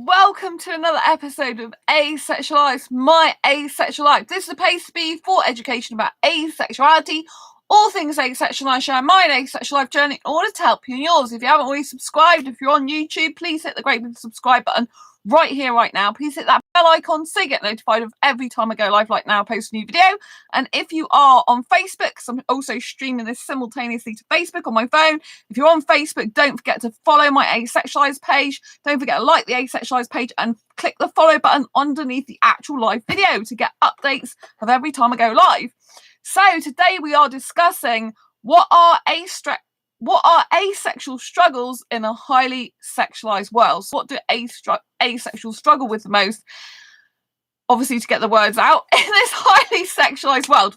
Welcome to another episode of Asexualise, my asexual life. This is a place to be for education about asexuality, all things asexual. I share my asexual life journey in order to help you in yours. If you haven't already subscribed, if you're on YouTube, please hit the great big subscribe button right here, right now. Please hit that bell icon so you get notified of every time I go live like now, post a new video. And if you are on Facebook, because I'm also streaming this simultaneously to Facebook on my phone, if you're on Facebook, don't forget to follow my Asexualise page. Don't forget to like the Asexualise page and click the follow button underneath the actual live video to get updates of every time I go live. So today we are discussing what are asexual struggles in a highly sexualized world. So what do asexuals struggle with the most? Obviously, to get the words out in this highly sexualized world.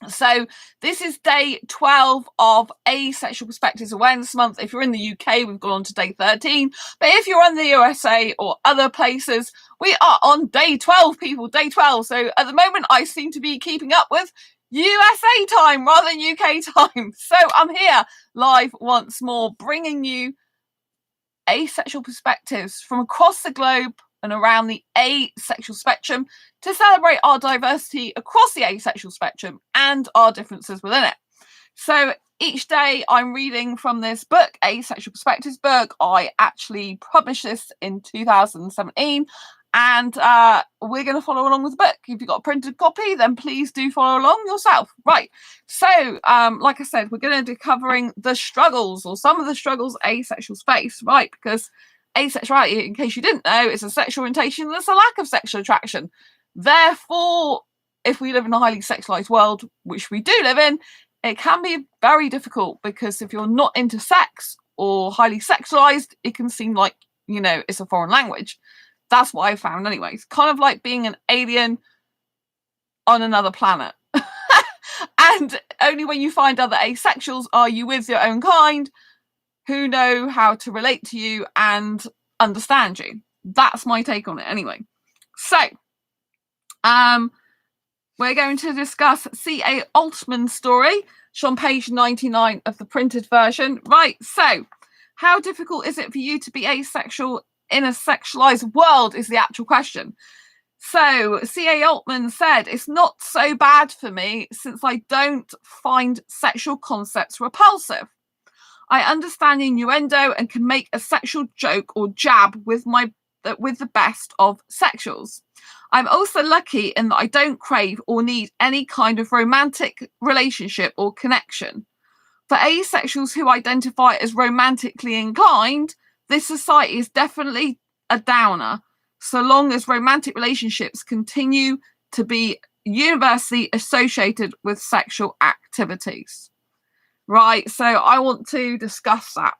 So this is day 12 of Asexual Perspectives Awareness Month. If you're in the UK, we've gone on to day 13. But if you're in the USA or other places, we are on day 12, people, day 12. So at the moment, I seem to be keeping up with USA time rather than UK time. So I'm here live once more, bringing you asexual perspectives from across the globe and around the asexual spectrum to celebrate our diversity across the asexual spectrum and our differences within it. So each day I'm reading from this book, Asexual Perspectives book. I actually published this in 2017 and we're going to follow along with the book. If you've got a printed copy, then please do follow along yourself. Right. So like I said, we're going to be covering the struggles or some of the struggles asexuals face, right? Because asexuality, in case you didn't know, is a sexual orientation that's a lack of sexual attraction. Therefore, if we live in a highly sexualized world, which we do live in, it can be very difficult because if you're not into sex or highly sexualized, it can seem like, you know, it's a foreign language. That's what I found anyway. It's kind of like being an alien on another planet. And only when you find other asexuals are you with your own kind who know how to relate to you and understand you. That's my take on it anyway. So, we're going to discuss C.A. Altman's story. It's on page 99 of the printed version. Right, so how difficult is it for you to be asexual in a sexualized world is the actual question. So C.A. Altman said, it's not so bad for me since I don't find sexual concepts repulsive. I understand innuendo and can make a sexual joke or jab with the best of sexuals. I'm also lucky in that I don't crave or need any kind of romantic relationship or connection. For asexuals who identify as romantically inclined, this society is definitely a downer, so long as romantic relationships continue to be universally associated with sexual activities. Right, so I want to discuss that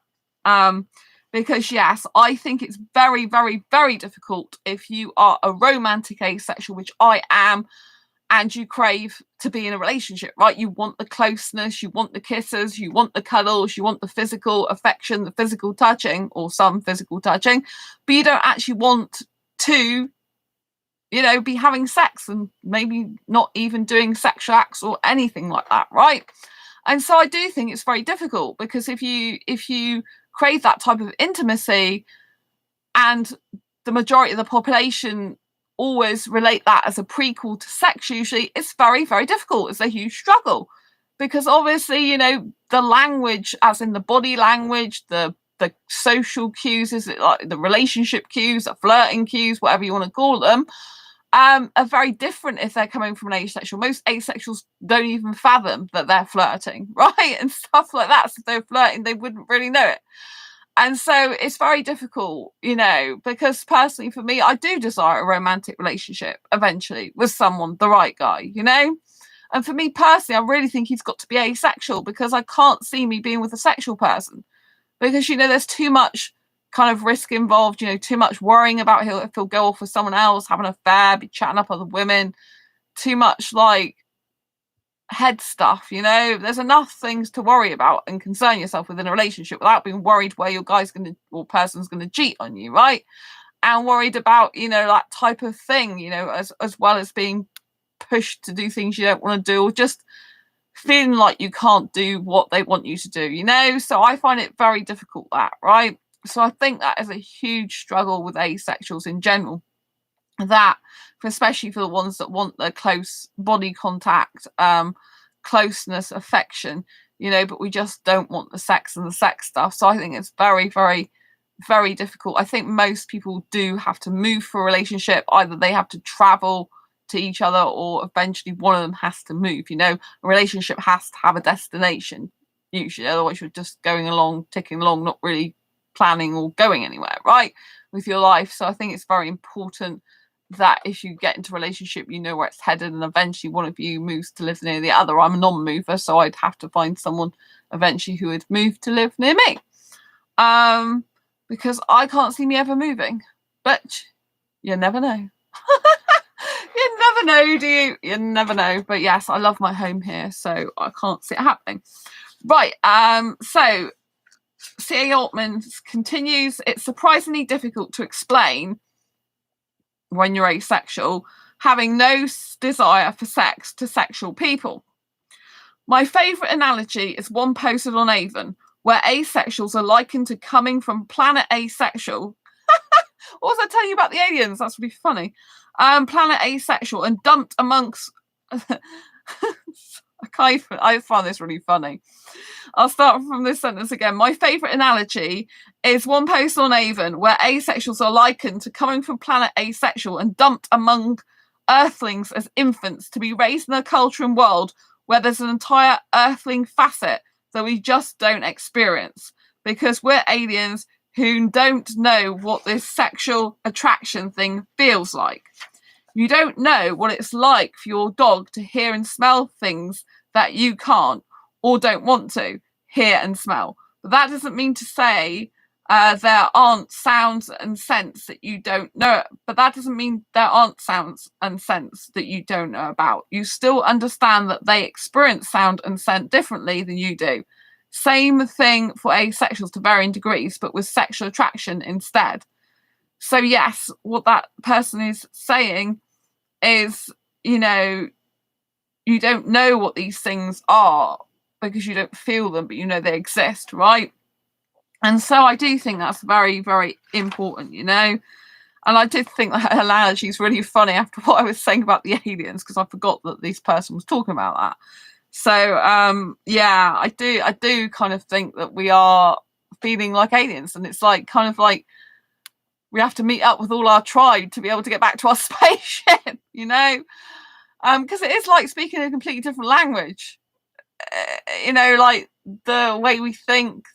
because yes, I think it's very, very, very difficult if you are a romantic asexual, which I am, and you crave to be in a relationship, right? You want the closeness, you want the kisses, you want the cuddles, you want the physical affection, the physical touching, or some physical touching, but you don't actually want to, you know, be having sex and maybe not even doing sexual acts or anything like that, right? And so I do think it's very difficult because if you crave that type of intimacy and the majority of the population always relate that as a prequel to sex, usually it's very, very difficult. It's a huge struggle because obviously, you know, the language, as in the body language, the social cues, is it like the relationship cues, the flirting cues, whatever you want to call them, are very different if they're coming from an asexual. Most asexuals don't even fathom that they're flirting, right? And stuff like that. So if they're flirting, they wouldn't really know it. And so it's very difficult, you know, because personally for me, I do desire a romantic relationship eventually with someone, the right guy, you know? And for me personally, I really think he's got to be asexual because I can't see me being with a sexual person because, you know, there's too much kind of risk involved, you know, too much worrying about if he'll go off with someone else, have an affair, be chatting up other women, too much like head stuff, you know. There's enough things to worry about and concern yourself within a relationship without being worried where your guy's going to or person's going to cheat on you, right? And worried about, you know, that type of thing, you know, as well as being pushed to do things you don't want to do or just feeling like you can't do what they want you to do, you know. So I find it very difficult, that, right? So I think that is a huge struggle with asexuals in general, that especially for the ones that want the close body contact, closeness, affection, but we just don't want the sex and the sex stuff. So I think it's very, very, very difficult. I think most people do have to move for a relationship. Either they have to travel to each other, or eventually one of them has to move. A relationship has to have a destination usually, otherwise you're just going along, ticking along, not really planning or going anywhere, right, with your life. So I think it's very important that if you get into a relationship, you know where it's headed, and eventually one of you moves to live near the other. I'm a non-mover, so I'd have to find someone eventually who would move to live near me, because I can't see me ever moving. But you never know. You never know, do you? You never know. But yes, I love my home here, so I can't see it happening. Right, so C.A. Altman continues, it's surprisingly difficult to explain when you're asexual, having no desire for sex to sexual people. My favourite analogy is one posted on Avon, where asexuals are likened to coming from planet Asexual. What was I telling you about the aliens? That's really funny. Planet Asexual and dumped amongst... I find this really funny. I'll start from this sentence again. My favourite analogy is one post on Avon where asexuals are likened to coming from planet Asexual and dumped among earthlings as infants to be raised in a culture and world where there's an entire earthling facet that we just don't experience because we're aliens who don't know what this sexual attraction thing feels like. You don't know what it's like for your dog to hear and smell things that you can't or don't want to hear and smell. But that doesn't mean to say there aren't sounds and scents that you don't know. But that doesn't mean there aren't sounds and scents that you don't know about. You still understand that they experience sound and scent differently than you do. Same thing for asexuals to varying degrees, but with sexual attraction instead. So yes, what that person is saying is, you don't know what these things are because you don't feel them, but you know they exist, right? And so I do think that's very, very important, And I did think that analogy is really funny after what I was saying about the aliens, because I forgot that this person was talking about that. So yeah, I do kind of think that we are feeling like aliens, and it's like kind of like we have to meet up with all our tribe to be able to get back to our spaceship, because it is like speaking a completely different language, like the way we think,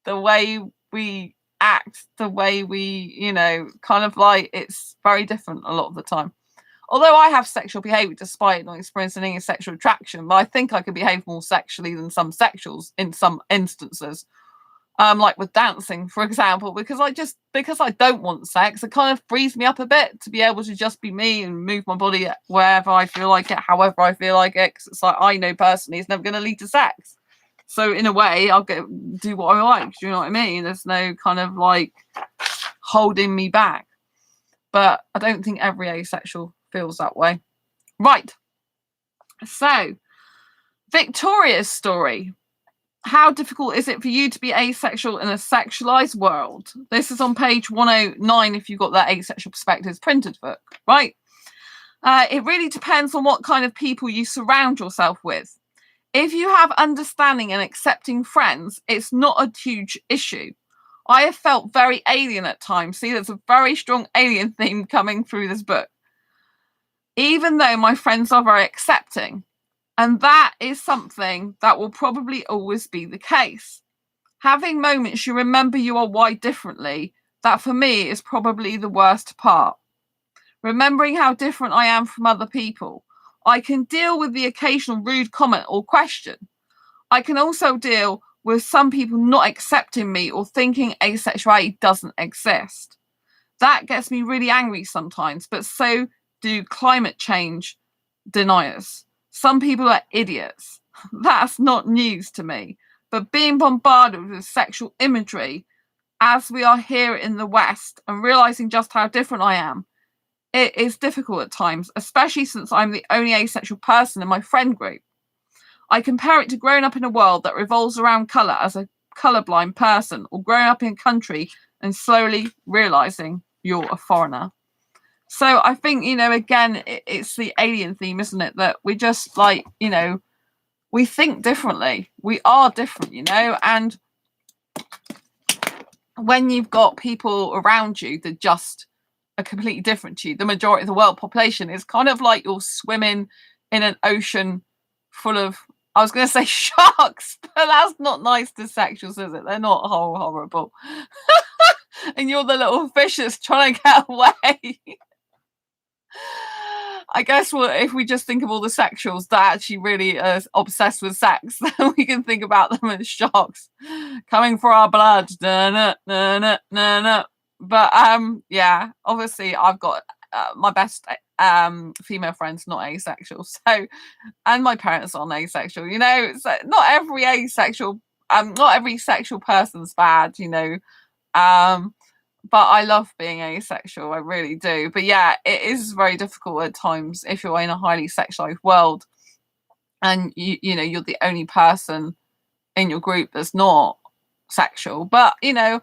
the way we act, the way we, kind of like it's very different a lot of the time. Although I have sexual behaviour despite not experiencing any sexual attraction, but I think I can behave more sexually than some sexuals in some instances. Like with dancing, for example, because I don't want sex, it kind of frees me up a bit to be able to just be me and move my body wherever I feel like it, however I feel like it. Because it's like I know personally it's never going to lead to sex. So in a way, I'll do what I like. Do you know what I mean? There's no kind of like holding me back. But I don't think every asexual feels that way. Right. So, Victoria's story. How difficult is it for you to be asexual in a sexualized world? This is on page 109 if you've got that Asexual Perspectives printed book, right? It really depends on what kind of people you surround yourself with. If you have understanding and accepting friends, it's not a huge issue. I have felt very alien at times. See, there's a very strong alien theme coming through this book. Even though my friends are very accepting. And that is something that will probably always be the case. Having moments you remember you are wired differently, that for me is probably the worst part. Remembering how different I am from other people. I can deal with the occasional rude comment or question. I can also deal with some people not accepting me or thinking asexuality doesn't exist. That gets me really angry sometimes, but so do climate change deniers. Some people are idiots. That's not news to me. But being bombarded with sexual imagery, as we are here in the West, and realizing just how different I am, it is difficult at times, especially since I'm the only asexual person in my friend group. I compare it to growing up in a world that revolves around colour as a colourblind person, or growing up in a country and slowly realising you're a foreigner. So I think, you know, again, it's the alien theme, isn't it? That we just like, you know, we think differently. We are different, you know, and when you've got people around you that just are completely different to you, the majority of the world population is kind of like you're swimming in an ocean full of, I was going to say sharks, but that's not nice to sexuals, is it? They're not horrible. And you're the little fish that's trying to get away. I guess if we just think of all the sexuals that actually really are obsessed with sex, then we can think about them as sharks coming for our blood. But yeah, obviously I've got my best female friends not asexual, so, and my parents aren't asexual, you know. So not every sexual person's bad, you know. But I love being asexual, I really do. But yeah, it is very difficult at times if you're in a highly sexualized world and you know, you're the only person in your group that's not sexual. But you know,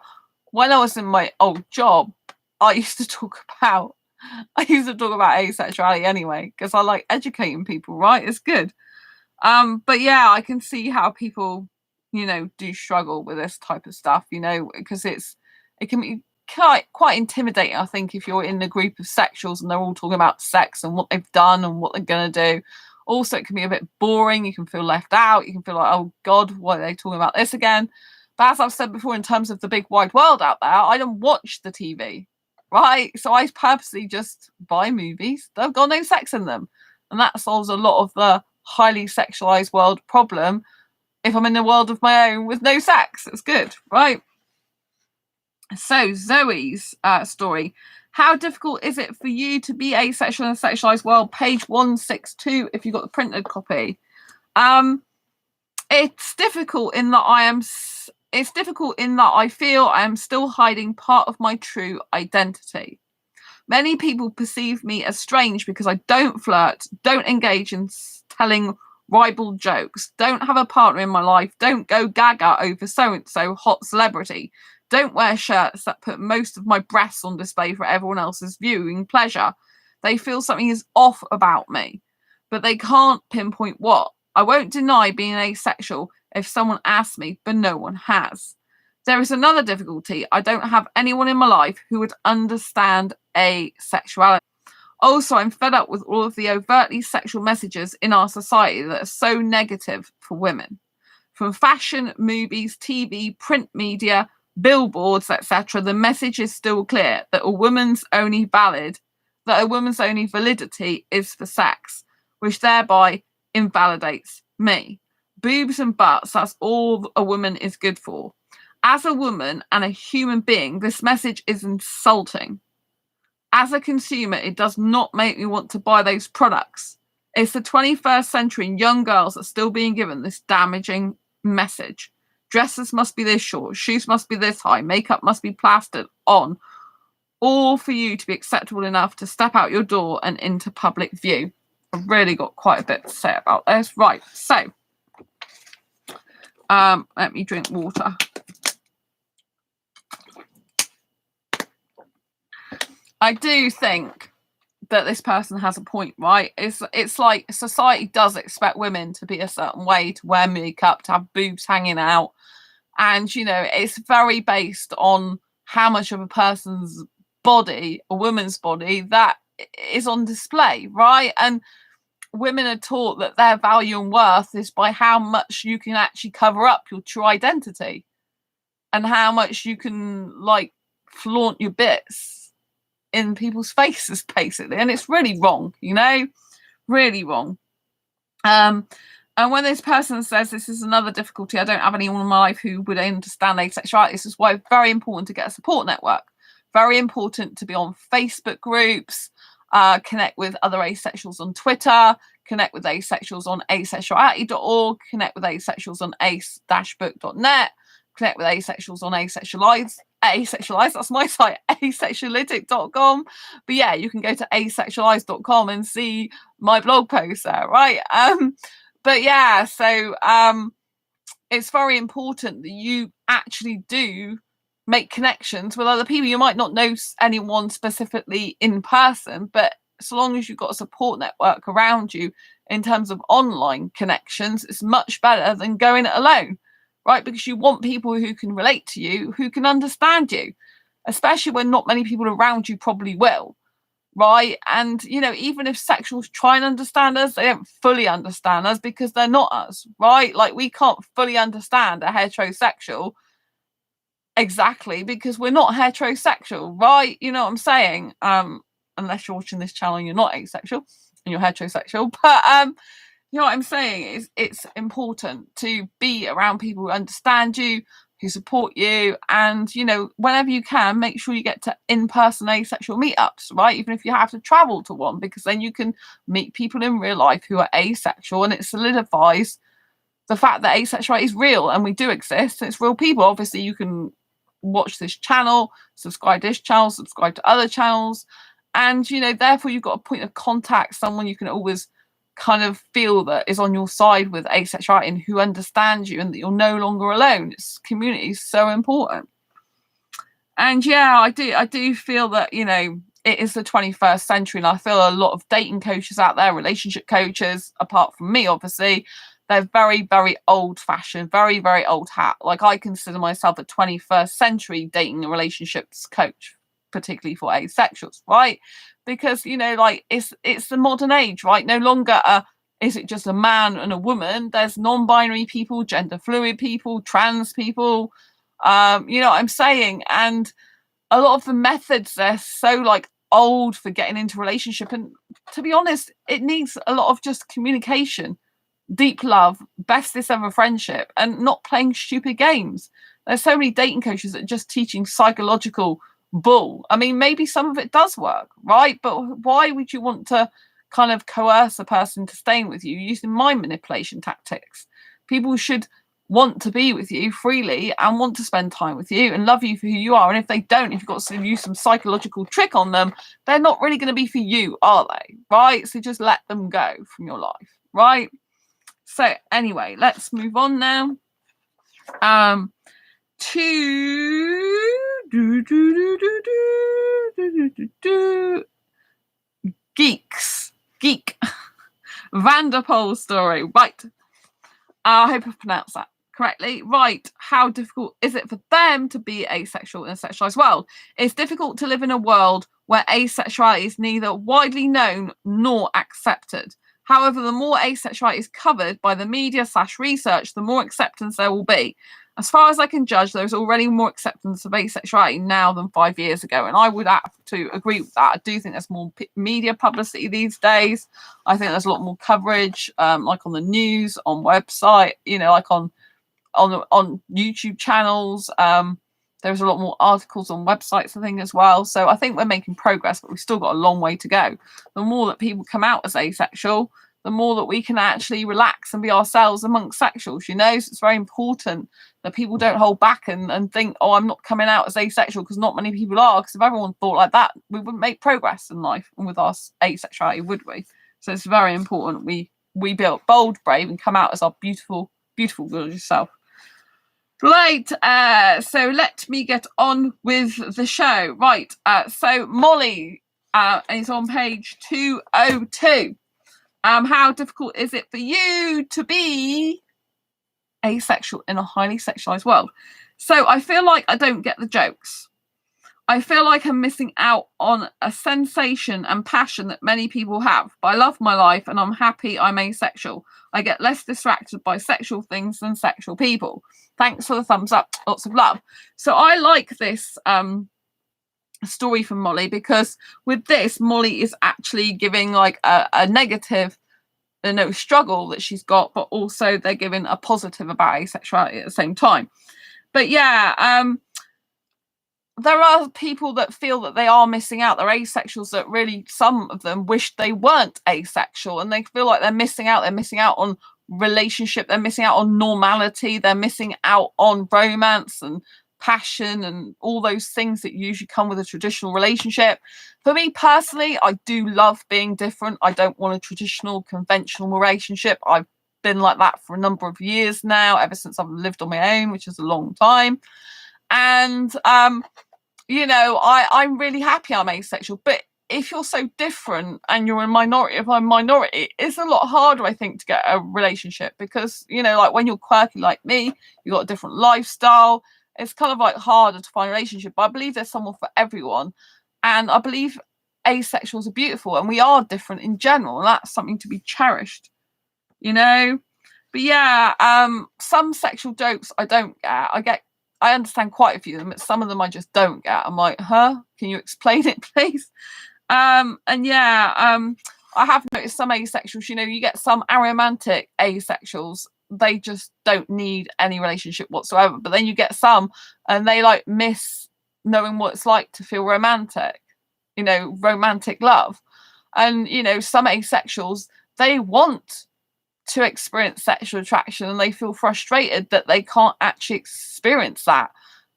when I was in my old job, I used to talk about asexuality anyway, because I like educating people, right? It's good. But yeah, I can see how people, you know, do struggle with this type of stuff, you know, because it can be quite intimidating, I think, if you're in a group of sexuals and they're all talking about sex and what they've done and what they're going to do. Also, it can be a bit boring. You can feel left out. You can feel like, oh God, why are they talking about this again? But as I've said before, in terms of the big wide world out there, I don't watch the TV, right? So I purposely just buy movies that have got no sex in them. And that solves a lot of the highly sexualized world problem. If I'm in a world of my own with no sex, it's good, right? So Zoes Story. How difficult is it for you to be asexual in a sexualized world? Page 162, if you've got the printed copy. It's difficult in that I feel I am still hiding part of my true identity. Many people perceive me as strange because I don't flirt, don't engage in telling ribald jokes, don't have a partner in my life, don't go gaga over so-and-so hot celebrity, don't wear shirts that put most of my breasts on display for everyone else's viewing pleasure. They feel something is off about me, but they can't pinpoint what. I won't deny being asexual if someone asks me, but no one has. There is another difficulty. I don't have anyone in my life who would understand asexuality. Also, I'm fed up with all of the overtly sexual messages in our society that are so negative for women. From fashion, movies, TV, print media, billboards, etc., the message is still clear that a woman's only validity is for sex, which thereby invalidates me. Boobs and butts, that's all a woman is good for. As a woman and a human being, this message is insulting. As a consumer, it does not make me want to buy those products. It's the 21st century and young girls are still being given this damaging message. Dresses must be this short, shoes must be this high, makeup must be plastered on, all for you to be acceptable enough to step out your door and into public view. I've really got quite a bit to say about this. Right, so let me drink water. I do think that this person has a point, right? It's like society does expect women to be a certain way, to wear makeup, to have boobs hanging out. And, you know, it's very based on how much of a person's body, a woman's body, that is on display, right? And women are taught that their value and worth is by how much you can actually cover up your true identity and how much you can, like, flaunt your bits in people's faces, basically. And it's really wrong, you know, really wrong. And when this person says this is another difficulty, I don't have anyone in my life who would understand asexuality, this is why it's very important to get a support network. Very important to be on Facebook groups, connect with other asexuals on Twitter, connect with asexuals on asexuality.org, connect with asexuals on ace-book.net, connect with asexuals on Asexualise, that's my site, asexualitic.com. But yeah, you can go to asexualise.com and see my blog post there, right? But yeah, so it's very important that you actually do make connections with other people. You might not know anyone specifically in person, but so long as you've got a support network around you in terms of online connections, it's much better than going it alone, right? Because you want people who can relate to you, who can understand you, especially when not many people around you probably will, right? And, you know, even if sexuals try and understand us, they don't fully understand us because they're not us, right? Like, we can't fully understand a heterosexual exactly because we're not heterosexual, right? You know what I'm saying? Unless you're watching this channel and you're not asexual and you're heterosexual. But you know what I'm saying is it's important to be around people who understand you, who support you, and, you know, whenever you can, make sure you get to in-person asexual meetups, right? Even if you have to travel to one, because then you can meet people in real life who are asexual, and it solidifies the fact that asexuality is real and we do exist and it's real people. Obviously, you can watch this channel, subscribe to this channel, subscribe to other channels, and, you know, therefore you've got a point of contact, someone you can always kind of feel that is on your side with asexuality and who understands you, and that you're no longer alone. It's community is so important. And yeah, I do feel that, you know, it is the 21st century, and I feel a lot of dating coaches out there, relationship coaches, apart from me, obviously, they're very, very old-fashioned, very, very old hat. Like, I consider myself a 21st century dating and relationships coach, particularly for asexuals, right? Because, you know, like, it's the modern age, right? No longer is it just a man and a woman. There's non-binary people, gender fluid people, trans people. You know what I'm saying? And a lot of the methods, they're so like old for getting into relationship. And to be honest, it needs a lot of just communication, deep love, bestest ever friendship, and not playing stupid games. There's so many dating coaches that are just teaching psychological bull. I mean, maybe some of it does work, right? But why would you want to kind of coerce a person to staying with you using mind manipulation tactics? People should want to be with you freely and want to spend time with you and love you for who you are. And if they don't, if you've got to use some psychological trick on them, they're not really going to be for you, are they? Right? So just let them go from your life, right? So anyway, let's move on now. To Geek Vanderpool story. Right. I hope I've pronounced that correctly. Right. How difficult is it for them to be asexual in a sexualized world? It's difficult to live in a world where asexuality is neither widely known nor accepted. However, the more asexuality is covered by the media / research, the more acceptance there will be. As far as I can judge, there's already more acceptance of asexuality now than 5 years ago. And I would have to agree with that. I do think there's more media publicity these days. I think there's a lot more coverage, like on the news, on website, you know, like on YouTube channels. There's a lot more articles on websites, I think, as well. So I think we're making progress, but we've still got a long way to go. The more that people come out as asexual, the more that we can actually relax and be ourselves amongst sexuals, you know? So it's very important that people don't hold back and think, oh, I'm not coming out as asexual, because not many people are. Because if everyone thought like that, we wouldn't make progress in life and with our asexuality, would we? So it's very important we build bold, brave, and come out as our beautiful, beautiful, gorgeous self. Right, so let me get on with the show. Right, so Molly is on page 202. How difficult is it for you to be asexual in a highly sexualized world? So I feel like I don't get the jokes. I feel like I'm missing out on a sensation and passion that many people have. But I love my life and I'm happy I'm asexual. I get less distracted by sexual things than sexual people. Thanks for the thumbs up. Lots of love. So I like this story from Molly, because with this, Molly is actually giving like a negative, struggle that she's got, but also they're giving a positive about asexuality at the same time. But yeah, there are people that feel that they are missing out. They're asexuals that really, some of them wish they weren't asexual, and they feel like they're missing out. They're missing out on relationship. They're missing out on normality. They're missing out on romance and passion and all those things that usually come with a traditional relationship. For me personally, I do love being different. I don't want a traditional, conventional relationship. I've been like that for a number of years now, ever since I've lived on my own, which is a long time. And you know, I'm really happy I'm asexual. But if you're so different and you're a minority of a minority, it's a lot harder, I think, to get a relationship, because, you know, like when you're quirky like me, you've got a different lifestyle. It's kind of like harder to find a relationship. But I believe there's someone for everyone. And I believe asexuals are beautiful, and we are different in general. And that's something to be cherished, you know? But yeah, some sexual jokes I don't get. I understand quite a few of them, but some of them I just don't get. I'm like, huh? Can you explain it, please? And yeah, I have noticed some asexuals, you know, you get some aromantic asexuals, they just don't need any relationship whatsoever. But then you get some and they like miss knowing what it's like to feel romantic, you know, romantic love. And, you know, some asexuals, they want to experience sexual attraction and they feel frustrated that they can't actually experience that,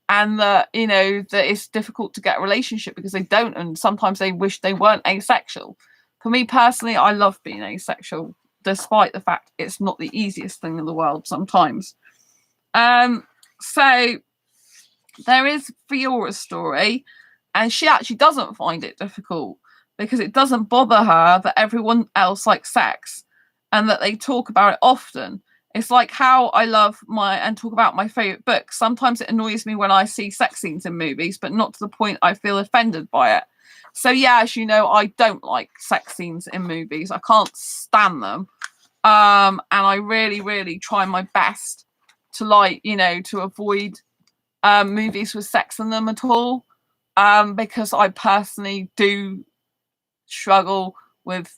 and that, you know, that it's difficult to get a relationship because they don't, and sometimes they wish they weren't asexual. For me personally, I love being asexual, despite the fact it's not the easiest thing in the world sometimes. So there is Fiona's story, and she actually doesn't find it difficult because it doesn't bother her that everyone else likes sex and that they talk about it often. It's like how I love and talk about my favourite books. Sometimes it annoys me when I see sex scenes in movies, but not to the point I feel offended by it. So yeah, as you know, I don't like sex scenes in movies. I can't stand them. And I really, really try my best to, like, you know, to avoid movies with sex in them at all. Because I personally do struggle with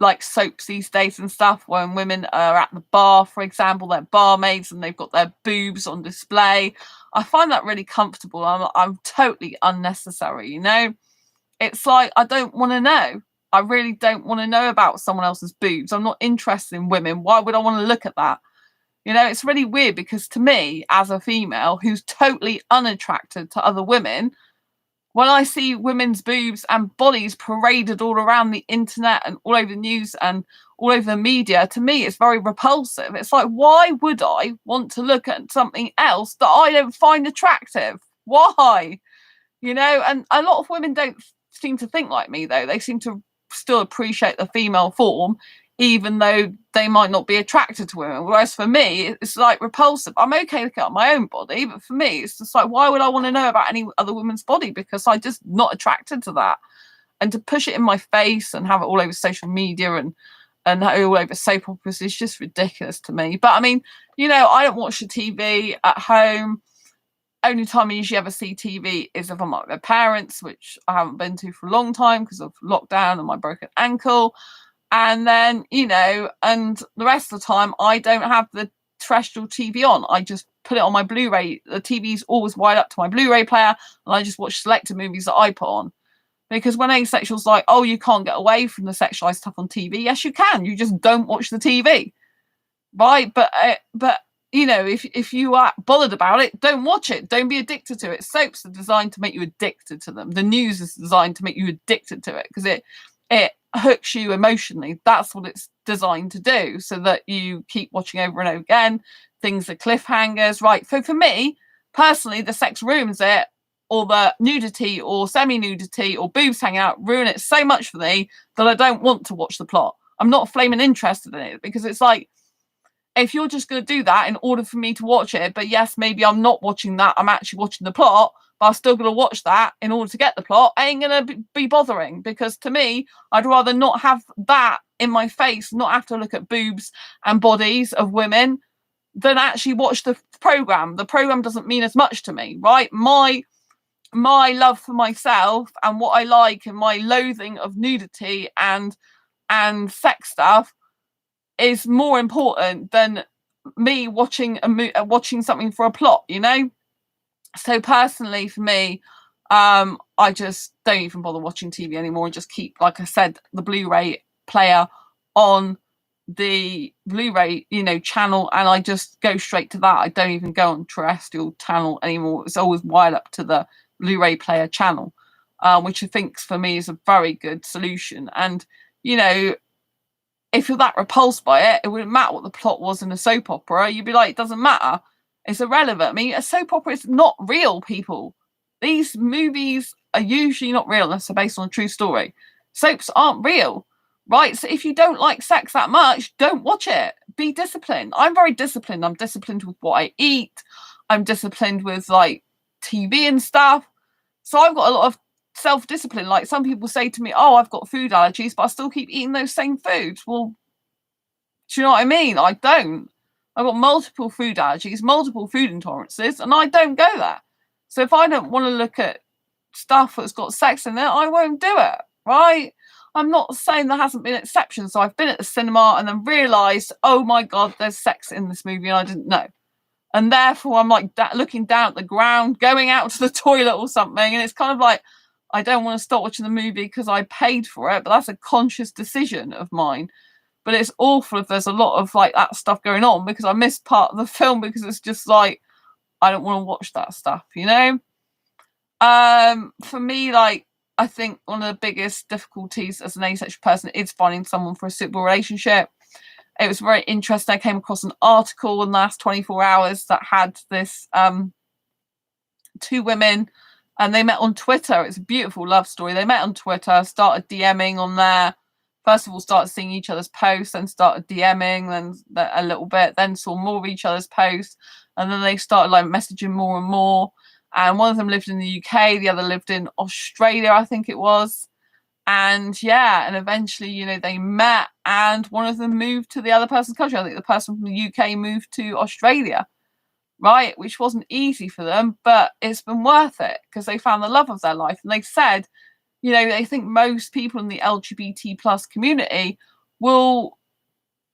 like soaps these days and stuff, when women are at the bar, for example, they're barmaids and they've got their boobs on display. I find that really comfortable. I'm totally unnecessary, you know? It's like, I don't want to know. I really don't want to know about someone else's boobs. I'm not interested in women. Why would I want to look at that? You know, it's really weird because to me, as a female who's totally unattracted to other women, when I see women's boobs and bodies paraded all around the internet and all over the news and all over the media, to me, it's very repulsive. It's like, why would I want to look at something else that I don't find attractive? Why? You know, and a lot of women don't seem to think like me, though. They seem to still appreciate the female form, even though they might not be attracted to women. Whereas for me, it's like repulsive. I'm okay looking at my own body, but for me, it's just like, why would I want to know about any other woman's body? Because I'm just not attracted to that. And to push it in my face and have it all over social media and all over soap operas is just ridiculous to me. But I mean, you know, I don't watch the TV at home. Only time I usually ever see TV is if I'm at my parents, which I haven't been to for a long time because of lockdown and my broken ankle. And then, you know, and the rest of the time, I don't have the terrestrial TV on. I just put it on my Blu-ray. The TV's always wired up to my Blu-ray player, and I just watch selected movies that I put on. Because when asexuals like, oh, you can't get away from the sexualized stuff on TV. Yes, you can. You just don't watch the TV, right? But you know, if you are bothered about it, don't watch it. Don't be addicted to it. Soaps are designed to make you addicted to them. The news is designed to make you addicted to it because it hooks you emotionally. That's what it's designed to do, so that you keep watching over and over again. Things are cliffhangers, right? So for me personally, the sex ruins it, or the nudity or semi-nudity or boobs hanging out ruin it so much for me that I don't want to watch the plot. I'm not flaming interested in it, because it's like, if you're just going to do that in order for me to watch it, but yes, maybe I'm not watching that, I'm actually watching the plot, but I'm still going to watch that in order to get the plot, I ain't going to be bothering. Because to me, I'd rather not have that in my face, not have to look at boobs and bodies of women, than actually watch the program. The program doesn't mean as much to me, right? My love for myself and what I like and my loathing of nudity and sex stuff is more important than me watching watching something for a plot, you know? So personally for me, I just don't even bother watching TV anymore and just keep, like I said, the Blu-ray player on the Blu-ray, you know, channel, and I just go straight to that. I don't even go on terrestrial channel anymore. It's always wired up to the Blu-ray player channel, which I think for me is a very good solution. And, you know, if you're that repulsed by it, it wouldn't matter what the plot was in a soap opera. You'd be like, it doesn't matter. It's irrelevant. I mean, a soap opera is not real, people. These movies are usually not real unless they're based on a true story. Soaps aren't real, right? So if you don't like sex that much, don't watch it. Be disciplined. I'm very disciplined. I'm disciplined with what I eat. I'm disciplined with like TV and stuff. So I've got a lot of self-discipline. Like some people say to me, oh, I've got food allergies, but I still keep eating those same foods. Well, do you know what I mean? I don't. I've got multiple food allergies, multiple food intolerances, and I don't go there. So if I don't want to look at stuff that's got sex in it, I won't do it, right? I'm not saying there hasn't been exceptions. So I've been at the cinema and then realised, oh my God, there's sex in this movie and I didn't know. And therefore I'm like looking down at the ground, going out to the toilet or something. And it's kind of like, I don't want to stop watching the movie because I paid for it, but that's a conscious decision of mine. But it's awful if there's a lot of like that stuff going on because I missed part of the film because it's just like, I don't want to watch that stuff, you know? For me, like, I think one of the biggest difficulties as an asexual person is finding someone for a suitable relationship. It was very interesting. I came across an article in the last 24 hours that had this two women and they met on Twitter. It's a beautiful love story. They met on Twitter, started DMing on there. First of all, started seeing each other's posts, then started DMing, then a little bit, then saw more of each other's posts. And then they started like messaging more and more. And one of them lived in the UK, the other lived in Australia, I think it was. And yeah, and eventually, you know, they met and one of them moved to the other person's country. I think the person from the UK moved to Australia, right? Which wasn't easy for them, but it's been worth it because they found the love of their life. And they said, you know, they think most people in the LGBT plus community will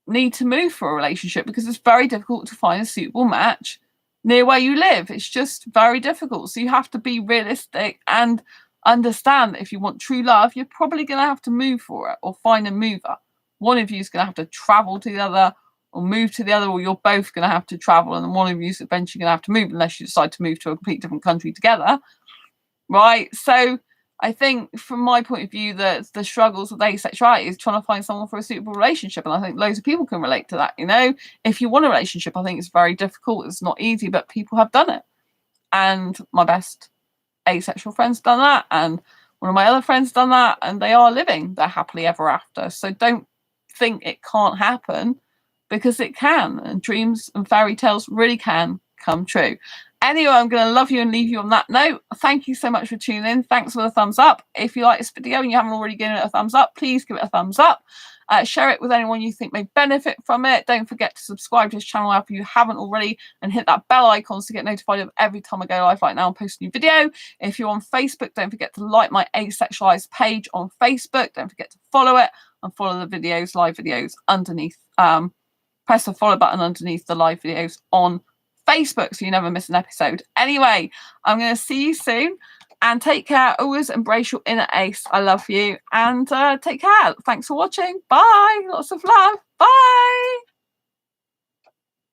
need to move for a relationship because it's very difficult to find a suitable match near where you live. It's just very difficult. So you have to be realistic and understand that if you want true love, you're probably going to have to move for it or find a mover. One of you is going to have to travel to the other or move to the other, or you're both going to have to travel and then one of you is eventually going to have to move unless you decide to move to a complete different country together, right? So I think from my point of view, the struggles with asexuality is trying to find someone for a suitable relationship. And I think loads of people can relate to that. You know, if you want a relationship, I think it's very difficult. It's not easy, but people have done it. And my best asexual friend's done that. And one of my other friends done that. And they are living their happily ever after. So don't think it can't happen because it can. And dreams and fairy tales really can come true. Anyway, I'm going to love you and leave you on that note. Thank you so much for tuning in. Thanks for the thumbs up. If you like this video and you haven't already given it a thumbs up, please give it a thumbs up. Share it with anyone you think may benefit from it. Don't forget to subscribe to this channel if you haven't already and hit that bell icon to get notified of every time I go live. Right now I'm posting a new video. If you're on Facebook, don't forget to like my Asexualise page on Facebook. Don't forget to follow it and follow the videos, live videos underneath. Press the follow button underneath the live videos on Facebook so you never miss an episode. Anyway, I'm going to see you soon and take care. Always embrace your inner ace. I love you and take care. Thanks for watching. Bye. Lots of love. Bye.